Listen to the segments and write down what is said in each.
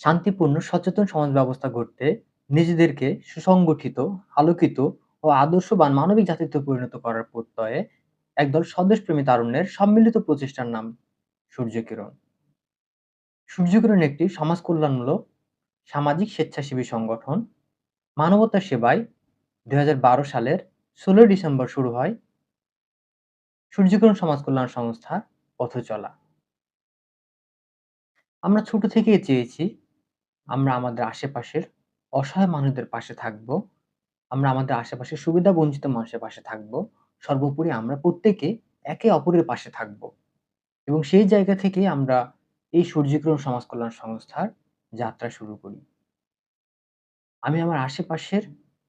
শান্তিপূর্ণ সচেতন সমাজ ব্যবস্থা গড়তে নিজেদেরকে সুসংগঠিত, আলোকিত ও আদর্শবান মানবিক জাতিতে পরিণত করার প্রত্যয়ে একদল স্বদেশপ্রেমী তারুণ্যের সম্মিলিত প্রচেষ্টার নাম সূর্যকিরণ। সূর্যকিরণ একটি সমাজ কল্যাণমূলক সামাজিক স্বেচ্ছাসেবী সংগঠন। মানবতার সেবায় ২০১২ সালের ১৬ ডিসেম্বর শুরু হয় সূর্যকিরণ সমাজ কল্যাণ সংস্থার পথচলা। আমরা ছোট থেকেই চেয়েছি আমরা আমাদের আশেপাশের অসহায় মানুষদের পাশে থাকবো। আমরা আমাদের আশেপাশের সুবিধা বঞ্চিত মানুষের পাশে থাকবো। সর্বোপরি আমরা প্রত্যেকে একে অপরের পাশে থাকবো। এবং সেই জায়গা থেকেই আমরা এই সূর্যকিরণ সমাজ কল্যাণ সংস্থার যাত্রা শুরু করি। আমি আমার আশেপাশের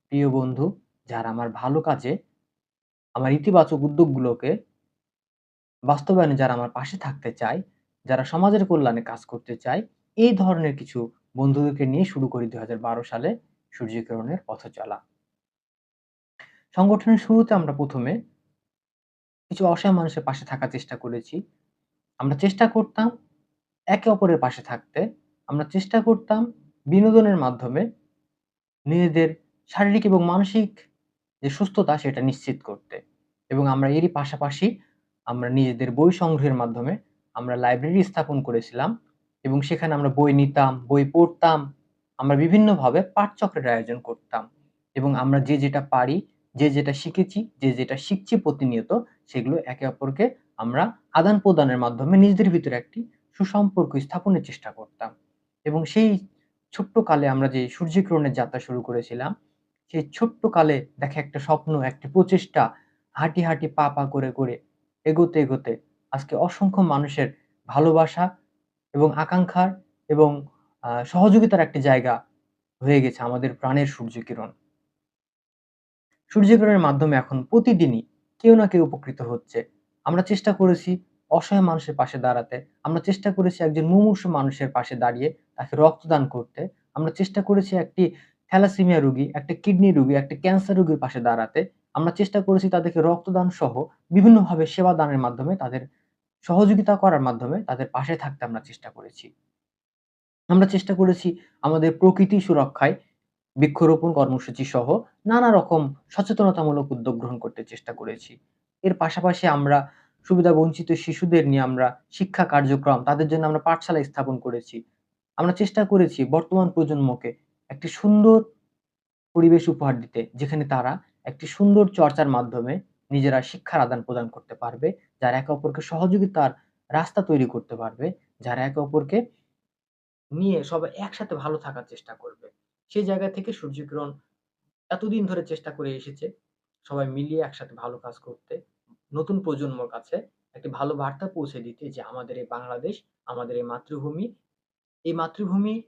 প্রিয় বন্ধু যারা আমার ভালো কাজে, আমার ইতিবাচক উদ্যোগগুলোকে বাস্তবায়নে যারা আমার পাশে থাকতে চায়, যারা সমাজের কল্যাণে কাজ করতে চায়, এই ধরনের কিছু বন্ধুদেরকে নিয়ে শুরু করি ২০১২ সালে সূর্যকিরণের পথচলা। সংগঠনের শুরুতে আমরা ১ম এ কিছু অসহায় মানুষের পাশে থাকার চেষ্টা করেছি। আমরা চেষ্টা করতাম একে অপরের পাশে থাকতে। আমরা চেষ্টা করতাম বিনোদনের মাধ্যমে নিজেদের শারীরিক এবং মানসিক যে সুস্থতা সেটা নিশ্চিত করতে। এবং আমরা এরই পাশাপাশি আমরা নিজেদের বই সংগ্রহের মাধ্যমে আমরা লাইব্রেরি স্থাপন করেছিলাম এবং সেখানে আমরা বই নিতাম, বই পড়তাম। আমরা বিভিন্নভাবে পাঠচক্রের আয়োজন করতাম এবং আমরা যে যেটা পারি, যে যেটা শিখেছি, যে যেটা শিখছি প্রতিনিয়ত সেগুলো একে অপরকে আমরা আদান-প্রদানের মাধ্যমে নিজেদের ভিতরে একটি সুসম্পর্ক স্থাপনের চেষ্টা করতাম। এবং সেই ছোট্ট কালে আমরা যে সূর্যকিরণের যাত্রা শুরু করেছিলাম, সেই ছোট্ট কালে দেখা একটা স্বপ্ন, একটি প্রচেষ্টা হাঁটি, পা করে এগোতে আজকে অসংখ্য মানুষের ভালোবাসা এবং আকাঙ্ক্ষার এবং সহযোগিতার একটি জায়গা হয়ে গেছে আমাদের প্রাণের সূর্যকিরণ। সূর্যকিরণের মাধ্যমে এখন প্রতিদিনই কেউ না কেউ উপকৃত হচ্ছে। আমরা চেষ্টা করেছি অসহায় মানুষের পাশে দাঁড়াতে। আমরা চেষ্টা করেছি একজন মুমূর্ষু মানুষের পাশে দাঁড়িয়ে তাকে রক্তদান করতে। আমরা চেষ্টা করেছি একটি থ্যালাসেমিয়া রোগী, একটা কিডনি রোগী, একটা ক্যান্সার রোগীর পাশে দাঁড়াতে। আমরা চেষ্টা করেছি তাদেরকে রক্তদান সহ বিভিন্নভাবে সেবা দানের মাধ্যমে তাদের সহযোগিতা করার মাধ্যমে তাদের পাশে থাকতে আমরা চেষ্টা করেছি। আমরা চেষ্টা করেছি আমাদের প্রকৃতি সুরক্ষায় বৃক্ষরোপণ কর্মসূচি সহ নানা রকম সচেতনতামূলক উদ্যোগ গ্রহণ করতে চেষ্টা করেছি। এর পাশাপাশি আমরা সুবিধা বঞ্চিত শিশুদের নিয়ে আমরা শিক্ষা কার্যক্রম, তাদের জন্য আমরা পাঠশালা স্থাপন করেছি। আমরা চেষ্টা করেছি বর্তমান প্রজন্মকে একটি সুন্দর পরিবেশ উপহার দিতে, যেখানে তারা একটি সুন্দর চর্চার মাধ্যমে নিজেরা শিক্ষার আদান-প্রদান করতে পারবে, যারা একে অপরকে সহযোগিতার রাস্তা তৈরি করতে পারবে, যারা একে অপরকে নিয়ে সবাই একসাথে ভালো থাকার চেষ্টা করবে। সেই জায়গা থেকে সূর্যকিরণ এতদিন ধরে চেষ্টা করে এসেছে সবাই মিলিয়ে একসাথে ভালো কাজ করতে, নতুন প্রজন্মর কাছে একটি ভালো বার্তা পৌঁছে দিতে যে আমাদের এই বাংলাদেশ, আমাদের এই মাতৃভূমি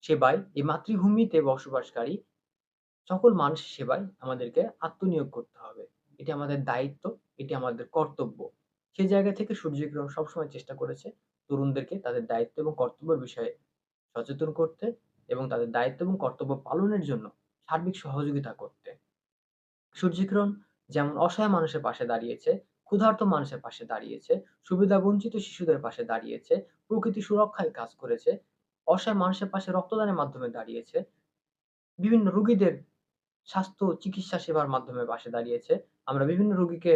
সেবায়, এই মাতৃভূমিতে বসবাসকারী সকল মানুষের সেবায় আমাদেরকে আত্মনিয়োগ করতে হবে। এটি আমাদের দায়িত্ব, এটি আমাদের কর্তব্য। সেই জায়গা থেকে সূর্যকিরণ সবসময় চেষ্টা করেছে তরুণদেরকে তাদের দায়িত্ব এবং কর্তব্যের বিষয়ে সচেতন করতে এবং তাদের দায়িত্ব এবং কর্তব্য পালনের জন্য সার্বিক সহযোগিতা করতে। সূর্যকিরণ যেমন অসহায় মানুষের পাশে দাঁড়িয়েছে, ক্ষুধার্ত মানুষের পাশে দাঁড়িয়েছে, সুবিধাবঞ্চিত শিশুদের পাশে দাঁড়িয়েছে, প্রকৃতি সুরক্ষায় কাজ করেছে, অসহায় মানুষের পাশে রক্তদানের মাধ্যমে দাঁড়িয়েছে, বিভিন্ন রোগীদের স্বাস্থ্য চিকিৎসা সেবার মাধ্যমে পাশে দাঁড়িয়েছে। আমরা বিভিন্ন রোগীকে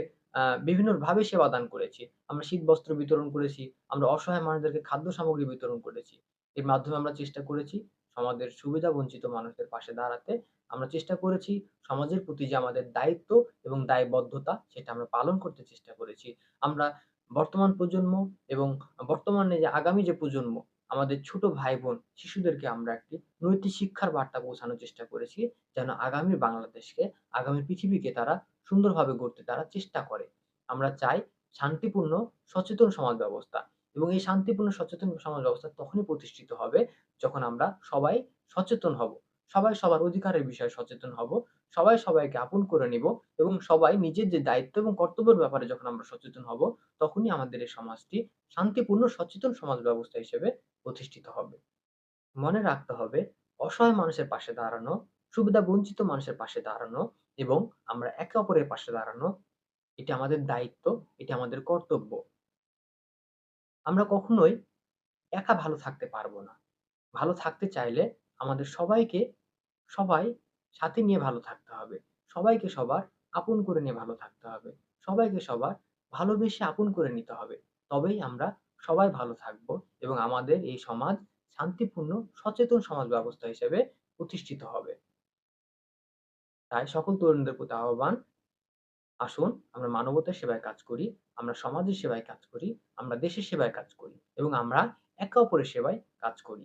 বিভিন্নভাবে সেবা দান করেছি। আমরা শীতবস্ত্র বিতরণ করেছি, আমরা অসহায় মানুষদেরকে খাদ্য সামগ্রী বিতরণ করেছি। এর মাধ্যমে আমরা চেষ্টা করেছি সমাজের সুবিধা বঞ্চিত মানুষদের পাশে দাঁড়াতে। আমরা চেষ্টা করেছি সমাজের প্রতি যে আমাদের দায়িত্ব এবং দায়বদ্ধতা সেটা আমরা পালন করতে চেষ্টা করেছি। আমরা বর্তমান প্রজন্ম এবং বর্তমানে যে আগামী যে প্রজন্ম, আমাদের ছোট ভাই-বোন, শিশুদেরকে আমরা একটি নৈতিক শিক্ষার বার্তা পৌঁছানোর চেষ্টা করেছি। যেন আগামী বাংলাদেশকে, আগামী পৃথিবীকে তারা সুন্দরভাবে গড়তে তারা চেষ্টা করে। আমরা চাই শান্তিপূর্ণ সচেতন সমাজ ব্যবস্থা এবং এই শান্তিপূর্ণ সচেতন সমাজ ব্যবস্থা তখনই প্রতিষ্ঠিত হবে যখন আমরা সবাই সচেতন হব। সবাই সবার অধিকারের বিষয়ে সচেতন হব। সবাই সবাইকে আপন করে নিব এবং সবাই নিজের যে দায়িত্ব এবং কর্তব্যের ব্যাপারে যখন আমরা সচেতন হব, তখনই আমাদের এই সমাজটি শান্তিপূর্ণ সচেতন সমাজ ব্যবস্থা হিসেবে প্রতিষ্ঠিত হবে। মনে রাখতে হবে অসহায় মানুষের পাশে দাঁড়ানো, সুবিধা বঞ্চিত মানুষের পাশে দাঁড়ানো এবং আমরা একে অপরের পাশে দাঁড়ানো এটি আমাদের দায়িত্ব, এটি আমাদের কর্তব্য। আমরা কখনোই একা ভালো থাকতে পারবো না। ভালো থাকতে চাইলে আমাদের সবাই সাথে নিয়ে ভালো থাকতে হবে। সবাইকে সবার আপন করে নিয়ে ভালো থাকতে হবে। সবাইকে সবার ভালোবেসে আপন করে নিতে হবে। তবেই আমরা সবাই ভালো থাকবো এবং আমাদের এই সমাজ শান্তিপূর্ণ সচেতন সমাজ ব্যবস্থা হিসেবে প্রতিষ্ঠিত হবে। তাই সকল তরুণদের প্রতি আহ্বান, আসুন আমরা মানবতার সেবায় কাজ করি, আমরা সমাজের সেবায় কাজ করি, আমরা দেশের সেবায় কাজ করি এবং আমরা একে অপরের সেবায় কাজ করি।